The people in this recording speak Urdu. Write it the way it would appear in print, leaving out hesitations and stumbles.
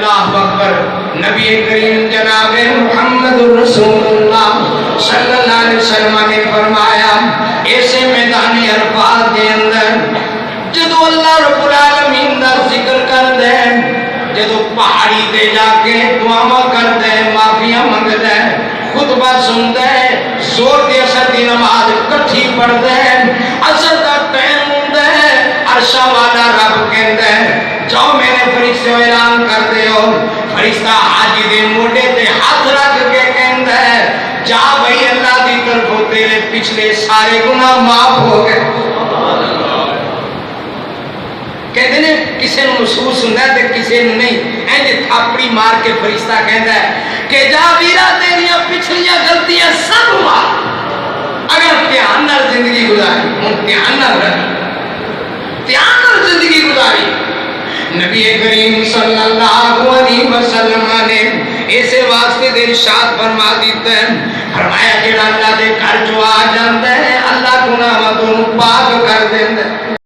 اللہ اکبر. نبی کریم جناب محمد رسول اللہ صلی اللہ علیہ وسلم نے فرمایا ایسے میدان عرفات کے اندر جدو اللہ رب العالمین دا ذکر کر دے, جدو پہاڑی تے جا کے دعا کر دے, معافیاں منگ دے, خطبہ سن دے, زور دی اثر دی نماز کٹھی پڑھ دے, اثر دا ٹائم ہوں دے, عرشہ والا رب کہندا ہے جاؤ میرے فرشتے اعلان کر دے ہو. فرشتہ حاجی دے موڈے تے ہاتھ رکھ کے کہندا ہے جا بھائی اللہ دی طرف تیرے پچھلے سارے گناہ معاف ہو گئے. کہتے ہیں کسی نے محسوس ہوتا ہے تو کسی نے نہیں. اینجے تھاپڑی مار کے فرشتہ کہتا ہے کہ جا ویرا تیریاں پچھلیاں غلطیاں سب معاف. اگر دھیان نال زندگی گزاری, ہوں دھیان نال رہی, دھیان نال زندگی گزاری. نبی کریم صلی اللہ علیہ وسلم نے ایسے واسطے دے ارشاد فرما دیتا ہے, فرمایا جڑا اللہ دے گھر جو آ جاندا